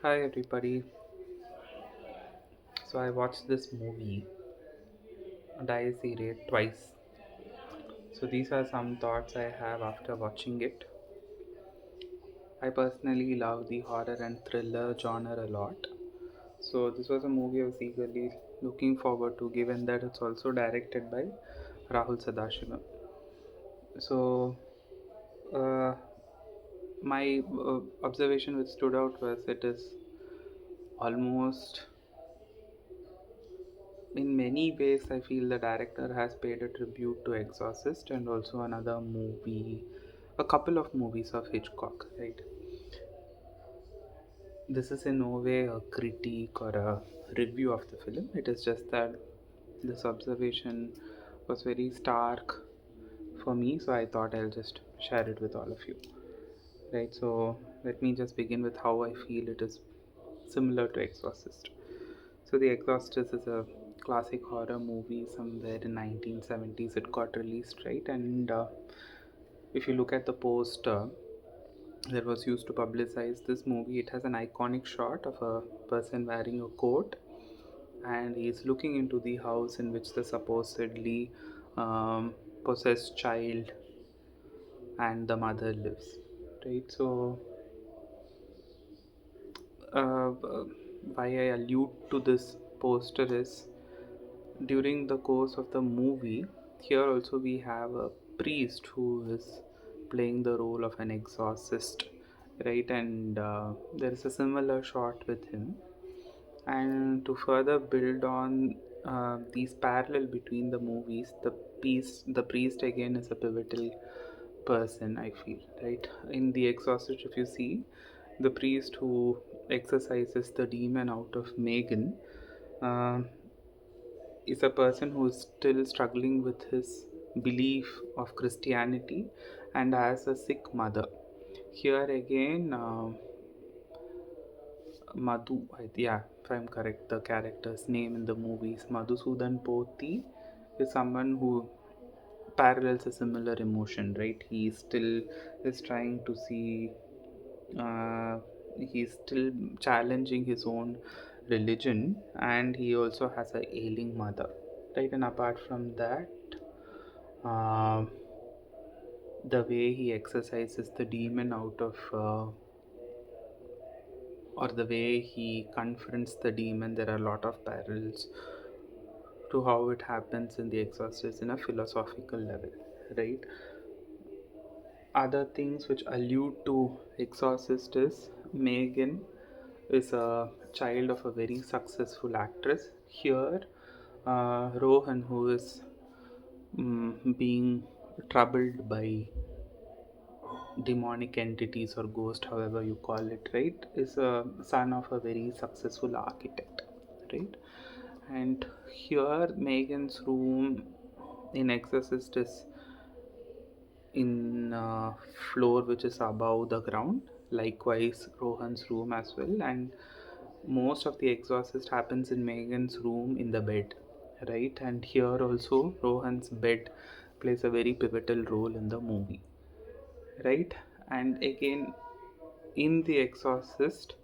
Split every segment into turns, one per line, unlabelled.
Hi everybody. So I watched this movie Dies Irae twice. So these are some thoughts I have after watching it. I personally love the horror and thriller genre a lot. So this was a movie I was eagerly looking forward to, given that it's also directed by Rahul Sadashivam. So uh, my observation which stood out was it is almost in many ways I feel the director has paid a tribute to Exorcist and also another movie, a couple of movies of Hitchcock, right? This is in no way a critique or a review of the film. It is just that this observation was very stark for me, so I thought I'll just share it with all of you, right? So let me just begin with how I feel it is similar to Exorcist. So The Exorcist is a classic horror movie somewhere in 1970s. It got released, right? And if you look at the poster that was used to publicize this movie, it has an iconic shot of a person wearing a coat, and he's looking into the house in which the supposedly possessed child and the mother lives, right? So uh, why I allude to this poster is during the course of the movie, here also we have a priest who is playing the role of an exorcist, right? And there is a similar shot with him. And to further build on these parallel between the movies, the priest again is a pivotal person. I feel, right? In the Exorcist, if you see, the priest who exorcises the demon out of Megan. Uh, is a person who is still struggling with his belief of Christianity and has a sick mother. Here again, yeah, if I'm correct, the character's name in the movie is Madhusudan Poti, is someone who parallels a similar emotion, right? He still is trying to see, uh, he's still challenging his own religion, and he also has a ailing mother, right? And apart from that, uh, the way he exercises the demon out of or the way he confronts the demon, there are a lot of parallels to how it happens in the Exorcist in a philosophical level, right? Other things which allude to Exorcist is Megan is a child of a very successful actress. Here, Rohan, who is being troubled by demonic entities or ghost, however you call it, right, is a son of a very successful architect, right? And here Megan's room in Exorcist is in floor which is above the ground, likewise Rohan's room as well. And most of the exorcist happens in Megan's room in the bed, right? And here also Rohan's bed plays a very pivotal role in the movie, right? And again, in the exorcist,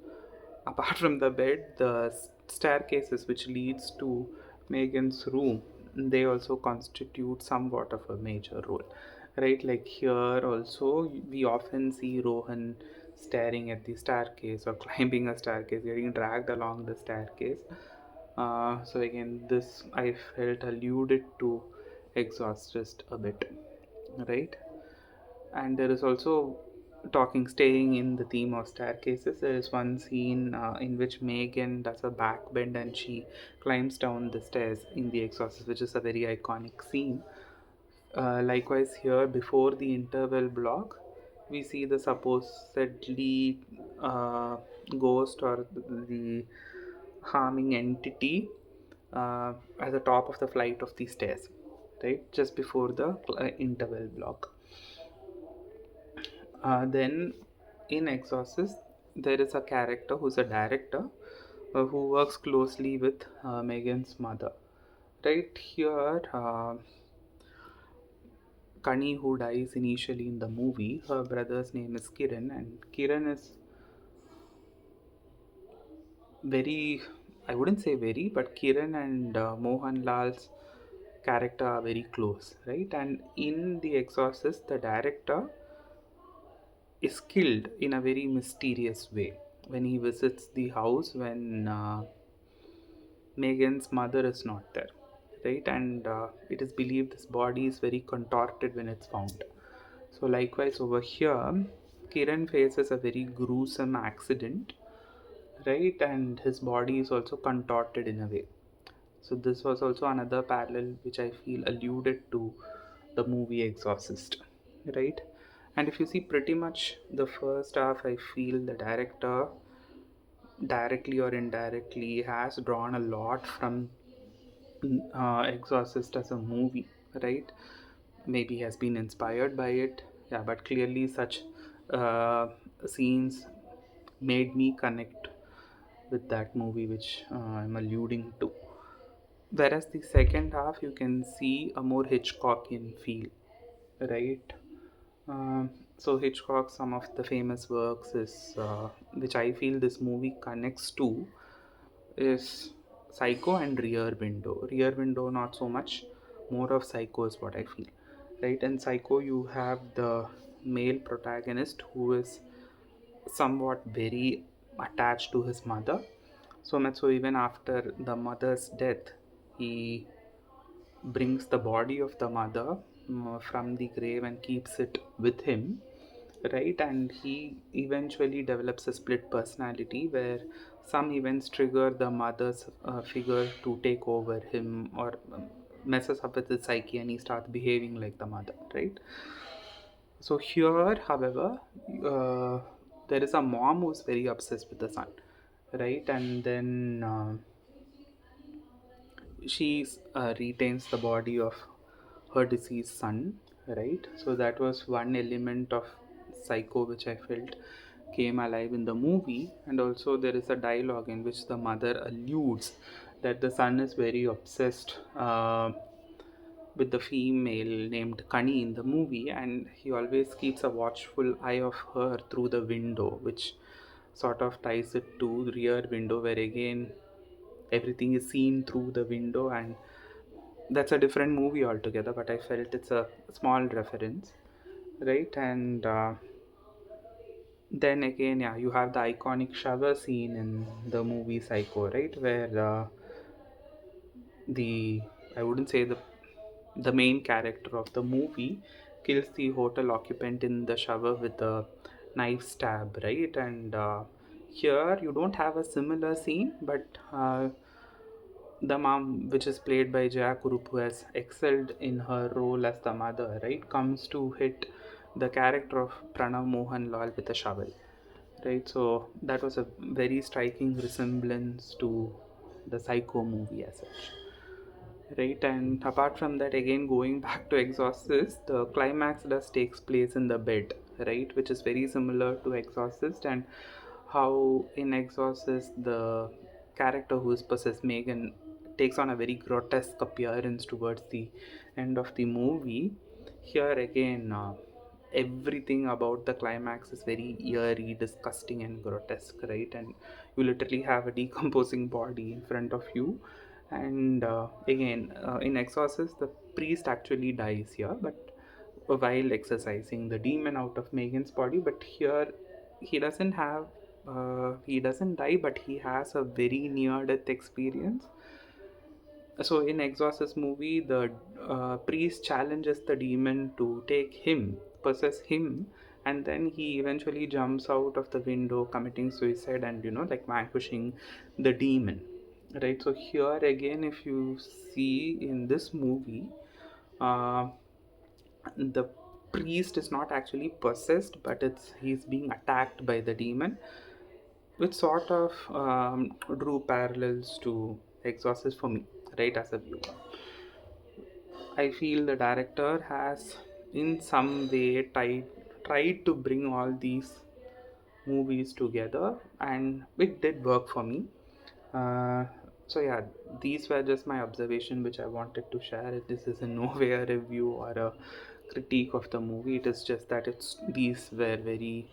apart from the bed, the staircases which leads to Megan's room, they also constitute somewhat of a major role, right? Like here also we often see Rohan staring at the staircase or climbing a staircase, getting dragged along the staircase. So again, this I felt alluded to exorcist a bit, right? And there is also talking staying in the theme of staircases, there is one scene in which Megan does a back bend and she climbs down the stairs in the exorcist, which is a very iconic scene. Likewise here, before the interval block, we see the supposedly uh, ghost or the harming entity at the top of the flight of the stairs, right, just before the interval block. Then in Exorcist, there is a character who's a director who works closely with Megan's mother. Right here, Kani, who dies initially in the movie, her brother's name is Kiran, and Kiran is very, I wouldn't say very, but Kiran and Mohanlal's character are very close, right? And in The Exorcist, the director is killed in a very mysterious way when he visits the house when Megan's mother is not there, right? And it is believed this body is very contorted when it's found. So, likewise, over here, Kiran faces a very gruesome accident, right? And his body is also contorted in a way. So, this was also another parallel which I feel alluded to the movie Exorcist, right? And if you see pretty much the first half, I feel the director directly or indirectly has drawn a lot from Exorcist as a movie, right? Maybe has been inspired by it, yeah, but clearly such uh, scenes made me connect with that movie, which I'm alluding to. Whereas the second half, you can see a more Hitchcockian feel, right? So Hitchcock, some of the famous works is which I feel this movie connects to is Psycho and Rear Window. Rear Window, not so much. More of Psycho is what I feel, right? And Psycho, you have the male protagonist who is somewhat very attached to his mother. So much so, even after the mother's death, he brings the body of the mother from the grave and keeps it with him, right? And he eventually develops a split personality where some events trigger the mother's figure to take over him, or messes up with his psyche, and he starts behaving like the mother, right? So here, however, there is a mom who's very obsessed with the son, right? And then she retains the body of her deceased son, right? So that was one element of Psycho which I felt came alive in the movie. And also there is a dialogue in which the mother alludes that the son is very obsessed with the female named Kani in the movie, and he always keeps a watchful eye of her through the window, which sort of ties it to Rear Window, where again everything is seen through the window. And that's a different movie altogether, but I felt it's a small reference, right? And then again, yeah, you have the iconic shower scene in the movie Psycho, right? Where the I wouldn't say the main character of the movie kills the hotel occupant in the shower with a knife stab, right? And here you don't have a similar scene, but the mom, which is played by Jaya Kurup, who has excelled in her role as the mother, right, comes to hit the character of Pranav Mohanlal with a shovel, right? So that was a very striking resemblance to the Psycho movie as such, right? And apart from that, again going back to Exorcist, the climax does takes place in the bed, right, which is very similar to Exorcist. And how in Exorcist the character who is possessed, Megan, takes on a very grotesque appearance towards the end of the movie. Here again, everything about the climax is very eerie, disgusting, and grotesque, right? And you literally have a decomposing body in front of you. And again, in Exorcist, the priest actually dies here, but while exercising the demon out of Megan's body. But here, he doesn't have, he doesn't die, but he has a very near-death experience. So in Exorcist movie, the priest challenges the demon to take him, possess him, and then he eventually jumps out of the window, committing suicide, and like vanquishing the demon. Right. So here again, if you see in this movie, uh, the priest is not actually possessed, but it's he's being attacked by the demon, which sort of drew parallels to Exorcist for me, right? As a viewer, I feel the director has, in some way, tried to bring all these movies together, and it did work for me. Uh, so yeah, these were just my observation, which I wanted to share. This is in no way a review or a critique of the movie. It is just that it's these were very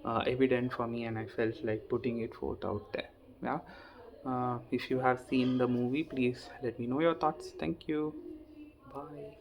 evident for me, and I felt like putting it forth out there. Yeah. If you have seen the movie, please let me know your thoughts. Thank you. Bye.